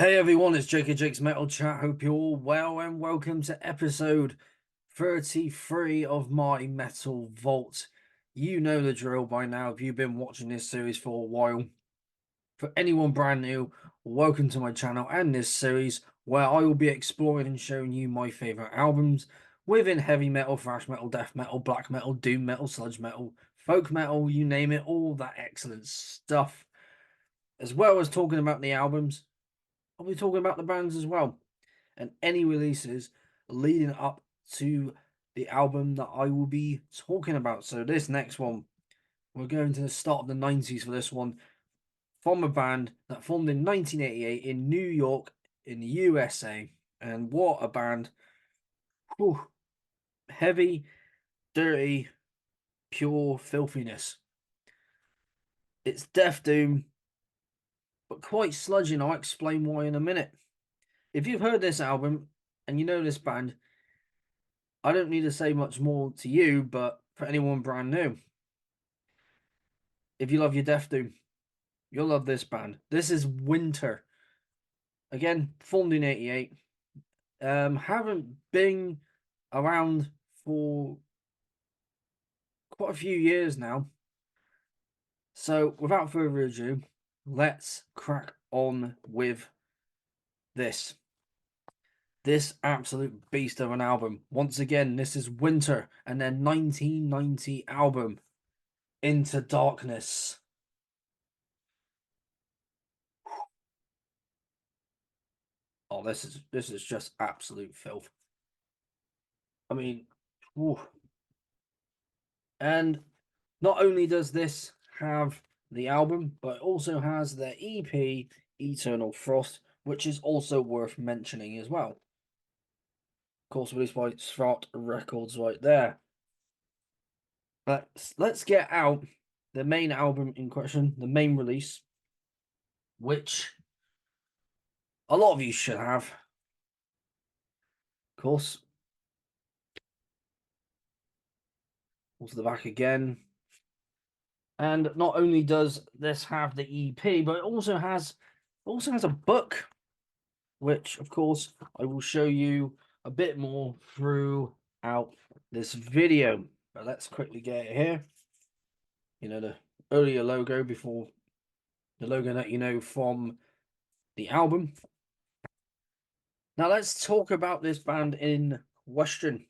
Hey everyone, it's Jake at Jake's Metal Chat. Hope you're all well and welcome to episode 33 of my Metal Vault. You know the drill by now if you've been watching this series for a while. For anyone brand new, welcome to my channel and this series where I will be exploring and showing you my favourite albums within heavy metal, thrash metal, death metal, black metal, doom metal, sludge metal, folk metal, you name it, all that excellent stuff. As well as talking about the albums, I'll be talking about the bands as well and any releases leading up to the album that I will be talking about. So this next one, we're going to the start of the 90s for this one, from a band that formed in 1988 in New York in the USA. And what a band. Whew. Heavy, dirty, pure filthiness. It's Death Doom, but quite sludgy, and I'll explain why in a minute. If you've heard this album and you know this band, I don't need to say much more to you, but for anyone brand new, if you love your Death Doom, you'll love this band. This is Winter. Again, formed in 88. Haven't been around for quite a few years now. So without further ado, let's crack on with this. This absolute beast of an album. Once again, this is Winter and their 1990 album, Into Darkness. Oh, this is just absolute filth. I mean, whew. And not only does this have the album, but it also has the EP Eternal Frost, which is also worth mentioning as well. Of course, released by Svart Records right there. Let's get out the main album in question, the main release, which a lot of you should have. Of course. Also the back again. And not only does this have the EP, but it also has a book, which of course I will show you a bit more throughout this video. But let's quickly get it here. You know, the earlier logo before the logo that you know from the album. Now let's talk about this band in question.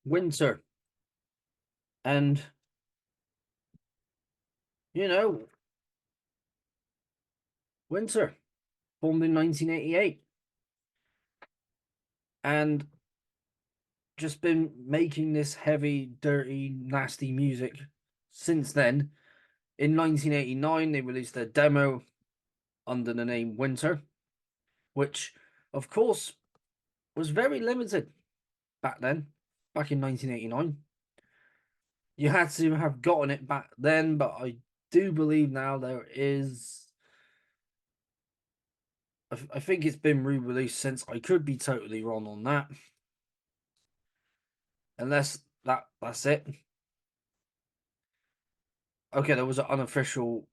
Winter. And you know, Winter, formed in 1988. And just been making this heavy, dirty, nasty music since then. In 1989, they released their demo under the name Winter, which, of course, was very limited back then, back in 1989. You had to have gotten it back then, but I do believe now there is. I think it's been re-released since. I could be totally wrong on that. Unless that's it. Okay, there was an unofficial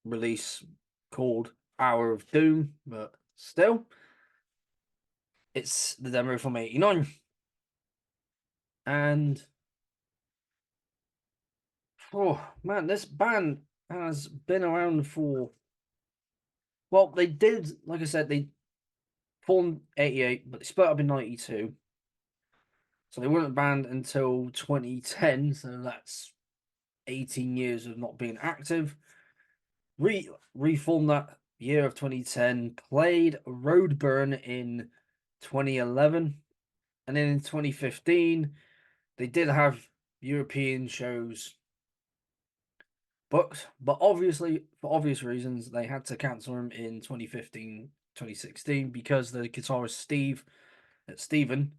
release called Hour of Doom, but still, it's the demo from 89. And oh man, this band has been around for, well, they did, like I said, they formed 88, but they split up in 92. So they weren't banned until 2010, so that's 18 years of not being active. Reformed that year of 2010, played Roadburn in 2011, and then in 2015 they did have European shows booked, but obviously for obvious reasons they had to cancel them in 2015, 2016 because the guitarist Steven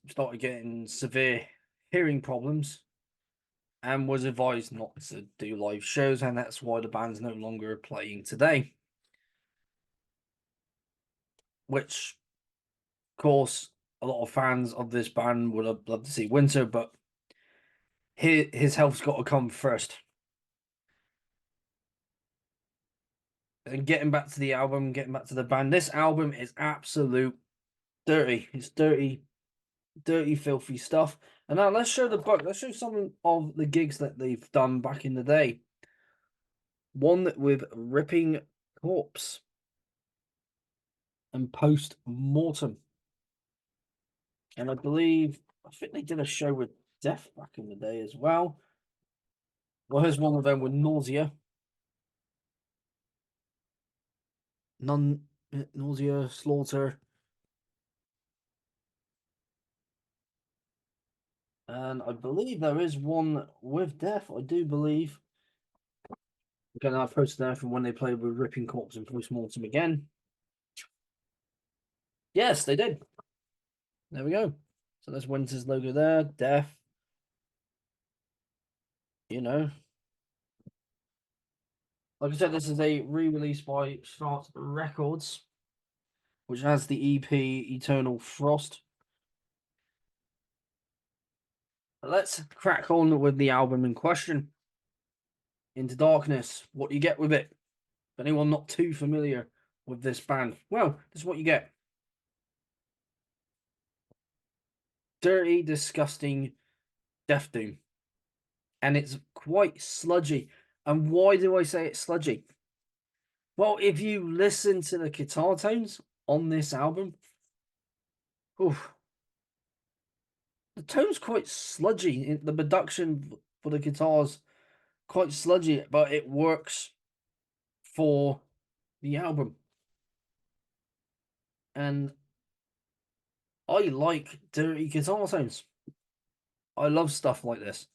started getting severe hearing problems and was advised not to do live shows, and that's why the band's no longer playing today. Which, of course, a lot of fans of this band would have loved to see Winter, but his health's got to come first. And getting back to the album, getting back to the band, this album is absolute dirty. It's dirty, dirty, filthy stuff. And now let's show the book. Let's show some of the gigs that they've done back in the day. One with Ripping Corpse and Post Mortem. And I think they did a show with Death back in the day as well. Well, here's one of them with Nausea. Nausea, Slaughter. And I believe there is one with Death. I do believe. Again, I posted there from when they played with Ripping Corpse and Post Mortem again. Yes, they did. There we go. So there's Winter's logo there. Death. You know. Like I said, this is a re-release by Start Records, which has the EP Eternal Frost. Let's crack on with the album in question. Into Darkness. What do you get with it? For anyone not too familiar with this band, well, this is what you get. Dirty, disgusting death doom. And it's quite sludgy. And why do I say it's sludgy? Well, if you listen to the guitar tones on this album, oof, the tone's quite sludgy. The production for the guitars quite sludgy, but it works for the album. And I like dirty guitar tones. I love stuff like this.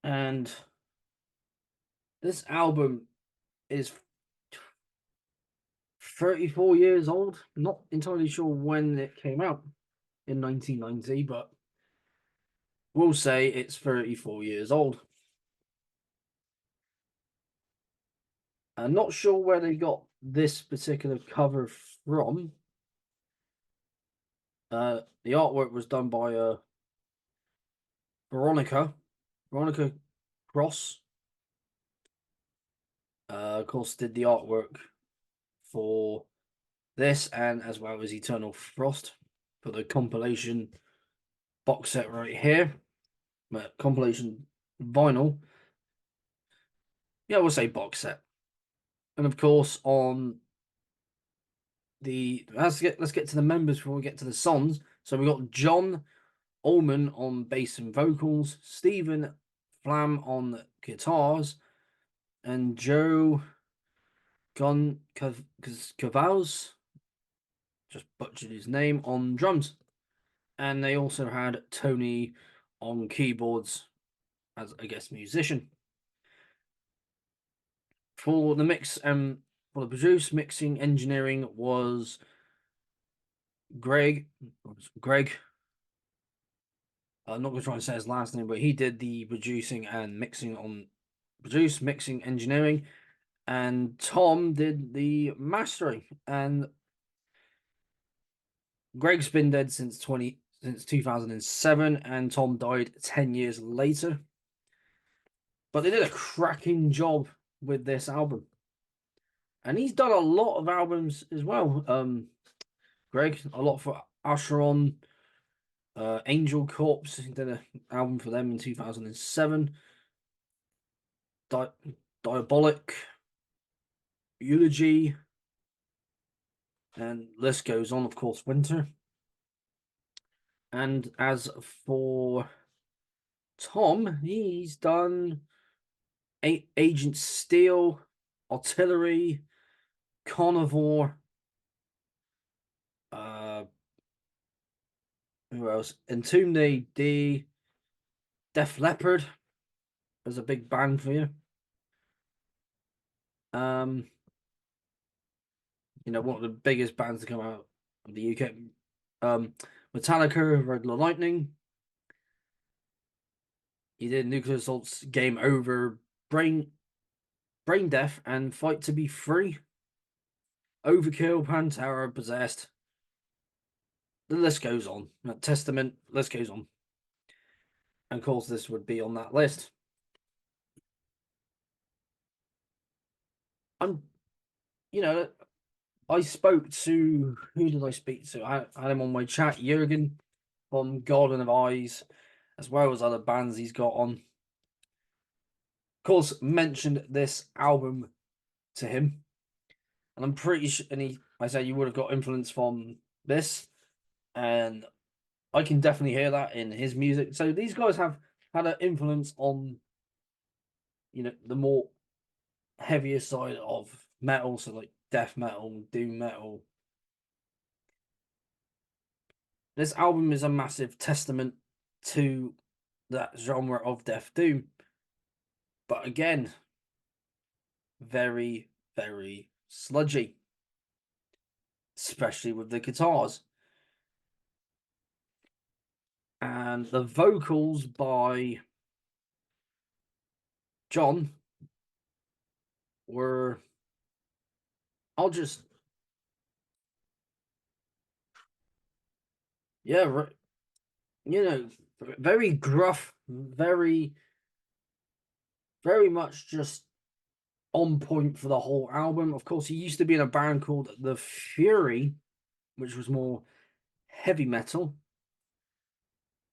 And this album is 34 years old. Not entirely sure when it came out in 1990, but we'll say it's 34 years old. I'm not sure where they got this particular cover from. The artwork was done by Veronica Cross. Of course, did the artwork for this and as well as Eternal Frost for the compilation box set right here. Compilation vinyl. Yeah, we'll say box set. And of course, on the let's get to the members before we get to the songs. So we got John Allman on bass and vocals, Stephen Flam on guitars, and Joe Cavals, just butchered his name, on drums. And they also had Tony on keyboards as a guest musician. For the mix and for the produce, mixing, engineering was Greg. I'm not going to try and say his last name, but he did the producing and mixing on mixing, engineering, and Tom did the mastering. And Greg's been dead since 2007, and Tom died 10 years later. But they did a cracking job with this album. And he's done a lot of albums as well. Greg, a lot for Asheron, Angel Corpse. He did an album for them in 2007. Diabolic, Eulogy, and list goes on. Of course, Winter. And as for Tom, he's done Agent Steel, Artillery, Carnivore. Who else? Entombed D, Def Leppard. There's a big band for you. You know, one of the biggest bands to come out of the UK. Metallica, Red Lightning. He did Nuclear Assault's Game Over, Brain Death, and Fight to Be Free. Overkill, Pantera, Possessed. The list goes on. Testament, list goes on. And of course, this would be on that list. I'm, you know, I spoke to, who did I speak to? I had him on my chat, Jurgen from Garden of Eyes, as well as other bands he's got on. Of course, mentioned this album to him, and I'm pretty sure, I said you would have got influence from this, and I can definitely hear that in his music. So these guys have had an influence on, the more heavier side of metal, so like death metal, doom metal. This album is a massive testament to that genre of death doom, but again, very, very sludgy, especially with the guitars. And the vocals by John were, I'll just, yeah, very gruff, very, very much just on point for the whole album. Of course, he used to be in a band called The Fury, which was more heavy metal.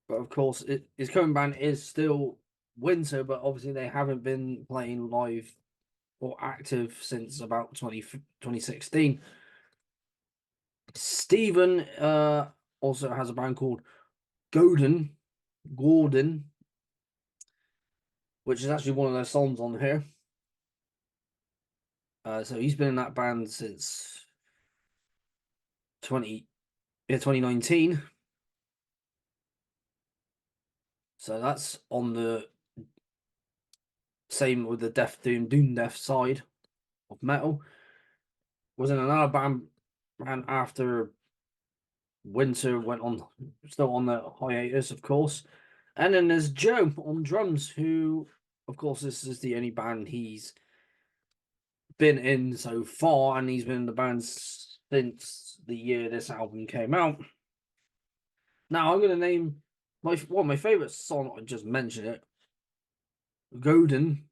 But of course, his current band is still Winter, but obviously they haven't been playing live or active since about 2016. Stephen also has a band called Gordon, which is actually one of their songs on here. So he's been in that band since 2019. So that's on the same with the Doom Death side of metal. Was in another band after Winter went on, still on the hiatus, of course. And then there's Joe on drums, who, of course, this is the only band he's been in so far, and he's been in the band since the year this album came out. Now I'm gonna name one of my favorite song. I just mentioned it, Godin,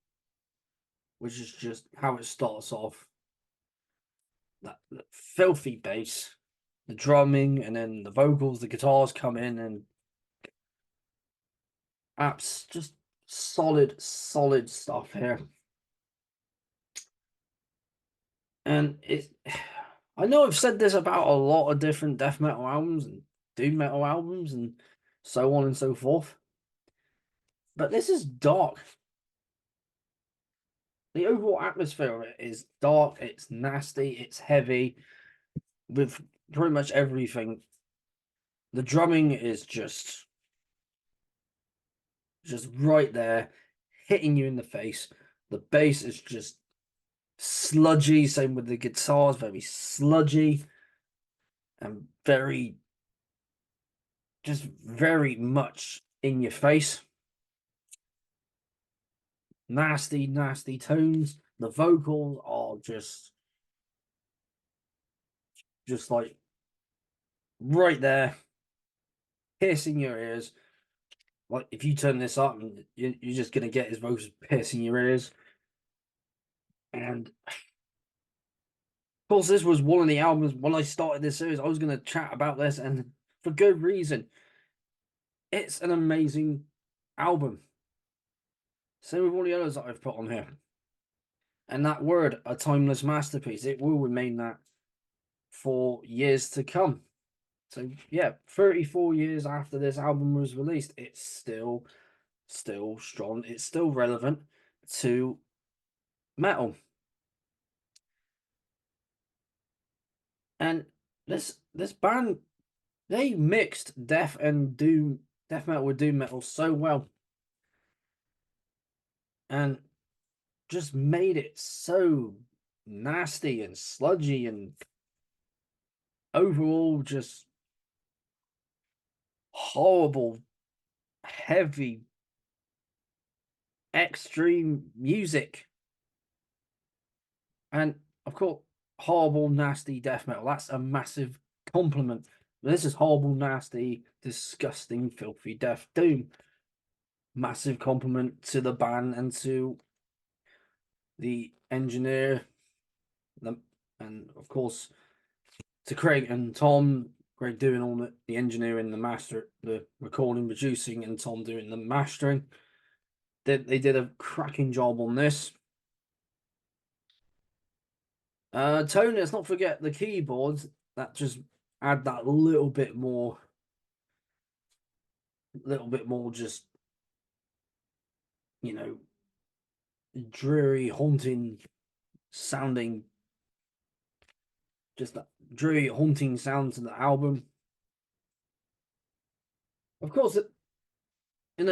which is just how it starts off. That filthy bass, the drumming, and then the vocals, the guitars come in, and apps just solid stuff here. And I know I've said this about a lot of different death metal albums and doom metal albums and so on and so forth, but this is dark. The overall atmosphere of it is dark, it's nasty, it's heavy, with pretty much everything. The drumming is just right there, hitting you in the face. The bass is just sludgy, same with the guitars, very sludgy and very much in your face. Nasty tones. The vocals are just like right there, piercing your ears. Like if you turn this up, you're just gonna get his vocals piercing your ears. And of course, this was one of the albums when I started this series. I was gonna chat about this, and for good reason. It's an amazing album. Same with all the others that I've put on here. And that word, a timeless masterpiece, it will remain that for years to come. So yeah, 34 years after this album was released, it's still strong. It's still relevant to metal. And this band, they mixed death metal with doom metal so well. And just made it so nasty and sludgy and overall just horrible, heavy, extreme music. And of course, horrible, nasty death metal. That's a massive compliment. This is horrible, nasty, disgusting, filthy death doom. Massive compliment to the band and to the engineer And of course, to Craig and Tom, Craig doing all the engineering, the recording, producing, and Tom doing the mastering. They did a cracking job on this. Tony, let's not forget the keyboards that just add that little bit more just, you know, dreary, haunting sounding, just that dreary, haunting sound to the album. Of course,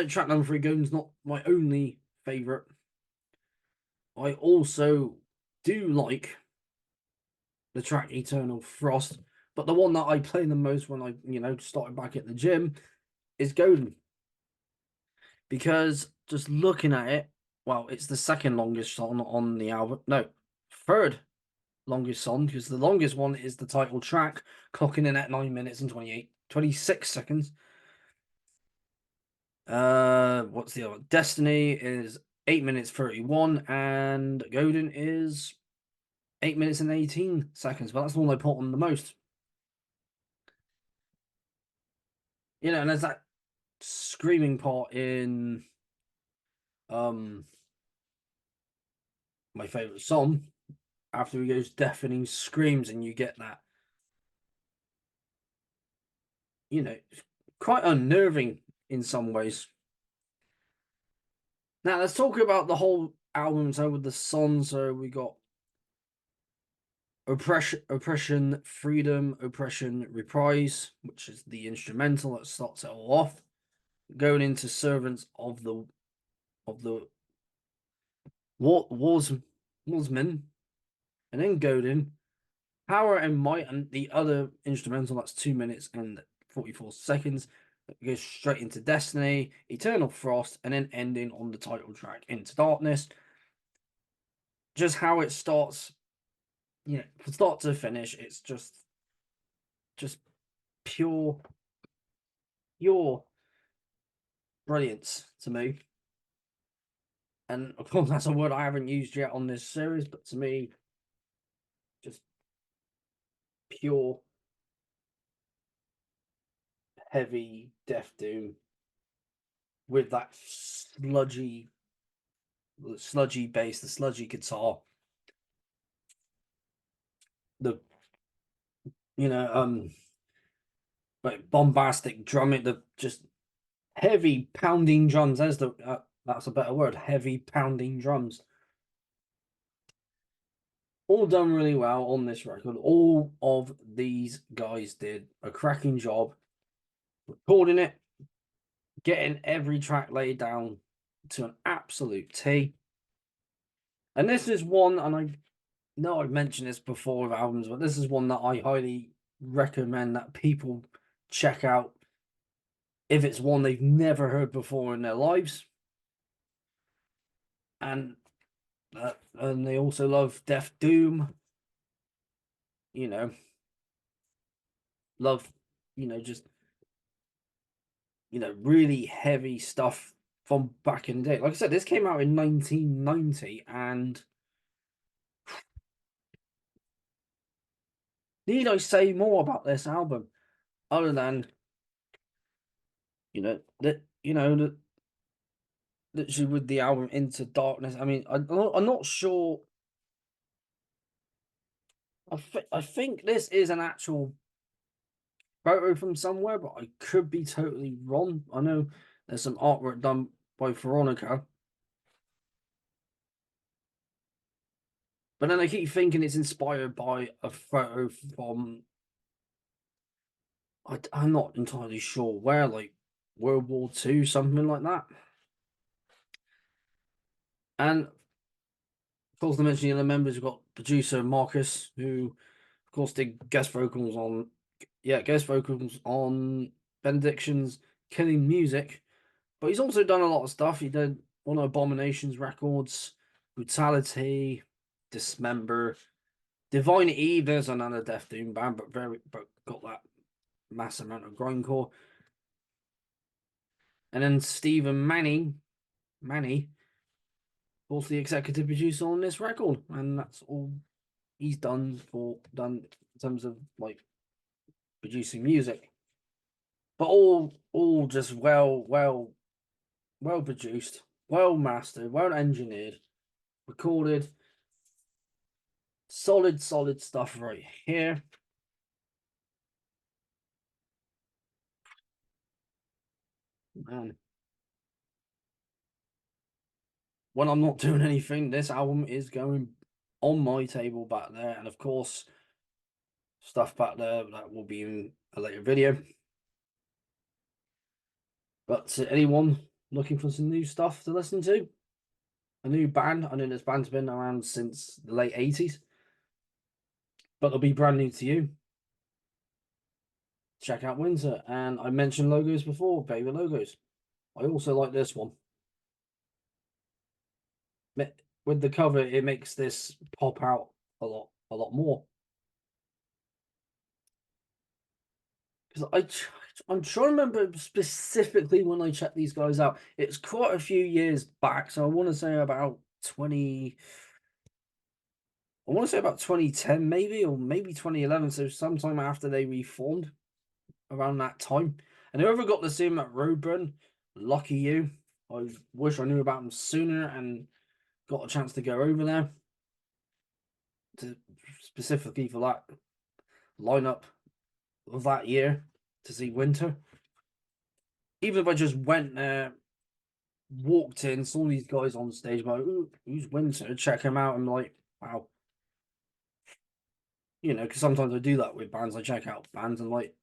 track number 3, Golden's not my only favourite. I also do like the track Eternal Frost, but the one that I play the most when I, started back at the gym is Golden. Because just looking at it, well, it's the second longest song on the album. No, third longest song, because the longest one is the title track, clocking in at 9 minutes and 26 seconds. What's the other one? Destiny is 8 minutes 31, and Golden is 8 minutes and 18 seconds. But that's the one I put on the most. And there's that screaming part in my favorite song, after he goes deafening screams, and you get that, quite unnerving in some ways. Now let's talk about the whole album. So with the song, so we got oppression, freedom, oppression, reprise, which is the instrumental that starts it all off, going into servants of the warsmen, and then Golden, power and might, and the other instrumental that's 2 minutes and 44 seconds. It goes straight into Destiny, Eternal Frost, and then ending on the title track, Into Darkness. Just how it starts, from start to finish, it's just pure brilliance to me. And of course, that's a word I haven't used yet on this series, but to me, just pure heavy death doom with that sludgy bass, the sludgy guitar, the like bombastic drumming, the just heavy pounding drums. That's a better word. Heavy pounding drums. All done really well on this record. All of these guys did a cracking job recording it, getting every track laid down to an absolute T. And this is one, and I know I've mentioned this before with albums, but this is one that I highly recommend that people check out if it's one they've never heard before in their lives. And they also love Death Doom, love, just, really heavy stuff from back in the day. Like I said, this came out in 1990, and need I say more about this album other than, that literally with the album Into Darkness. I mean, I'm not sure. I think this is an actual photo from somewhere, but I could be totally wrong. I know there's some artwork done by Veronica, but then I keep thinking it's inspired by a photo from, I'm not entirely sure where, like World War II, something like that. And of course, to mention the other members, we've got producer Marcus, who of course did guest vocals on Benediction's Killing Music, but he's also done a lot of stuff. He did one of Abomination's records, Brutality, Dismember, Divine Eve. There's another Death Doom band, but got that massive amount of grindcore. And then Stephen Manny, was the executive producer on this record, and that's all, he's done in terms of like producing music. But all just well produced, well mastered, well engineered, recorded, solid stuff right here. Man, when I'm not doing anything, this album is going on my table back there, and of course, stuff back there that will be in a later video. But to anyone looking for some new stuff to listen to, a new band, I know this band's been around since the late 80s, but they'll be brand new to you. Check out Winter. And I mentioned logos before, favorite logos. I also like this one. With the cover, it makes this pop out a lot more. Because I'm trying to remember specifically when I checked these guys out. It's quite a few years back, so I want to say about 2010 maybe, or maybe 2011. So sometime after they reformed, around that time. And whoever got to see him at Roadburn, lucky you. I wish I knew about him sooner and got a chance to go over there specifically for that lineup of that year to see Winter. Even if I just went there, walked in, saw these guys on stage, like, who's Winter? Check him out. I'm like, wow. You know, because sometimes I do that with bands. I check out bands and like,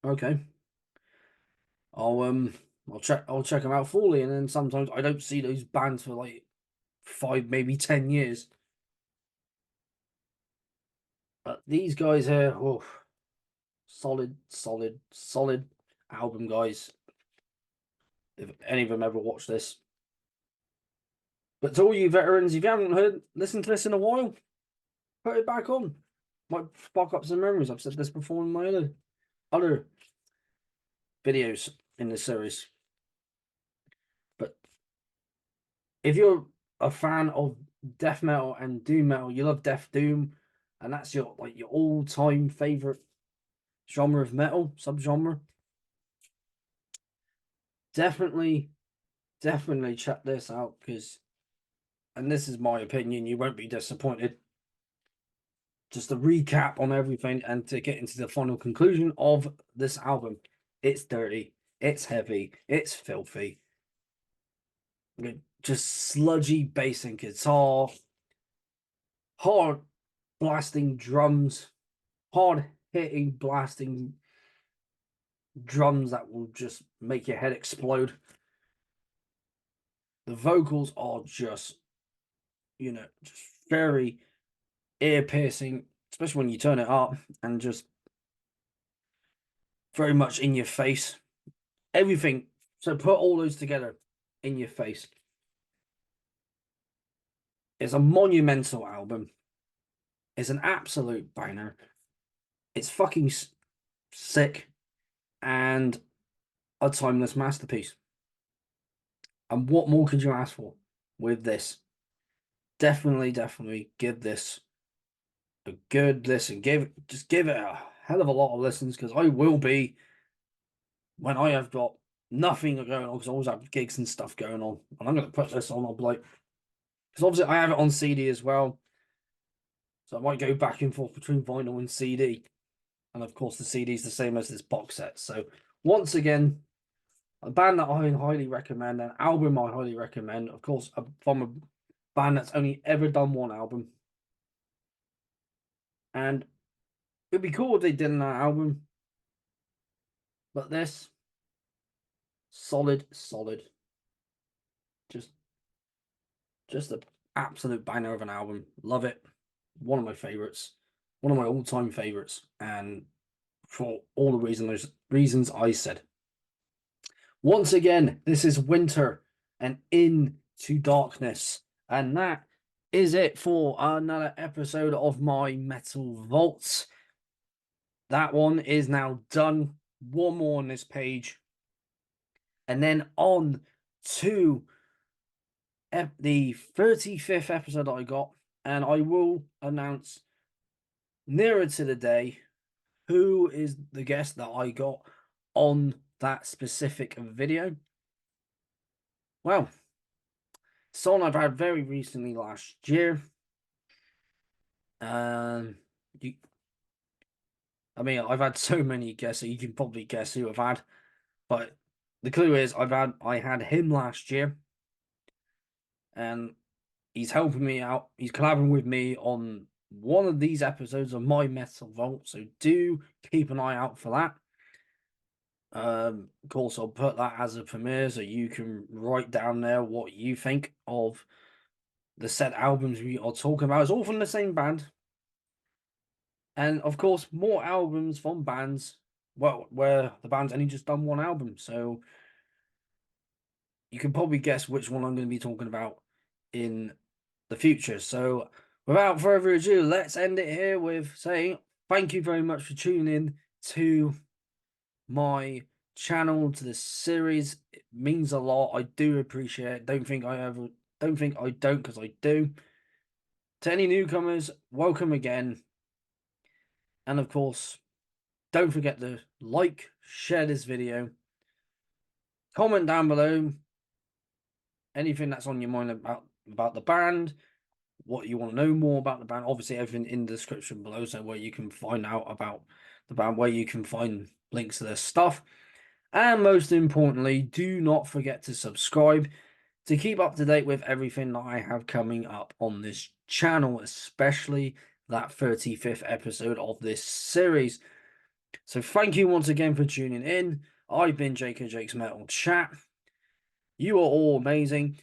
okay, I'll check them out fully, and then sometimes I don't see those bands for like 5, maybe 10 years. But these guys here, oh, solid album, guys. If any of them ever watch this. But to all you veterans, if you haven't listened to this in a while, put it back on. Might spark up some memories. I've said this before in my other videos in this series. But if you're a fan of death metal and doom metal, you love Death Doom, and that's your all-time favorite genre of metal, subgenre, definitely check this out, because, and this is my opinion, you won't be disappointed. Just a recap on everything and to get into the final conclusion of this album. It's dirty, it's heavy, it's filthy. Just sludgy bass and guitar, hard blasting drums, hard hitting blasting drums that will just make your head explode. The vocals are just, just very ear piercing, especially when you turn it up, and just very much in your face. Everything. So put all those together in your face. It's a monumental album. It's an absolute banger. It's fucking sick and a timeless masterpiece. And what more could you ask for with this? Definitely give this a good listen. Just give it a hell of a lot of listens, because I will be when I have got nothing going on, because I always have gigs and stuff going on. And I'm going to put this on. I'll be like, because obviously I have it on CD as well. So I might go back and forth between vinyl and CD. And of course, the CD is the same as this box set. So once again, a band that I highly recommend, an album I highly recommend. Of course, from a band that's only ever done one album. And it'd be cool if they did an album. But this, solid. Just an absolute banger of an album. Love it. One of my favorites. One of my all-time favorites. And for all the reasons I said. Once again, this is Winter and Into Darkness. And that is it for another episode of my Metal Vault. That one is now done. One more on this page. And then on to the 35th episode that I got. And I will announce nearer to the day, who is the guest that I got on that specific video? Well, someone I've had very recently last year. Um, you, I mean, I've had so many guests, so you can probably guess who I've had. But the clue is, I had him last year, and he's helping me out. He's collabing with me on one of these episodes of My Metal Vault, so do keep an eye out for that. Of course, I'll put that as a premiere, so you can write down there what you think of the said albums we are talking about. It's all from the same band, and of course, more albums from bands. Well, where the band's only just done one album, so you can probably guess which one I'm going to be talking about in the future. So, without further ado, let's end it here with saying thank you very much for tuning in to my channel, to this series. It means a lot. I do appreciate it. Don't think I don't, because I do. To any newcomers, welcome again. And of course, don't forget to like, share this video, comment down below anything that's on your mind about the band, what you want to know more about the band. Obviously, everything in the description below, so where you can find out about the band, where you can find links to their stuff. And most importantly, do not forget to subscribe to keep up to date with everything that I have coming up on this channel, especially that 35th episode of this series. So thank you once again for tuning in. I've been Jake and Jake's Metal Chat. You are all amazing,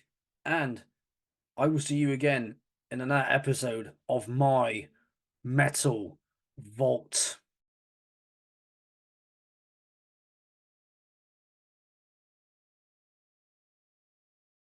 and I will see you again in another episode of my Metal Vault.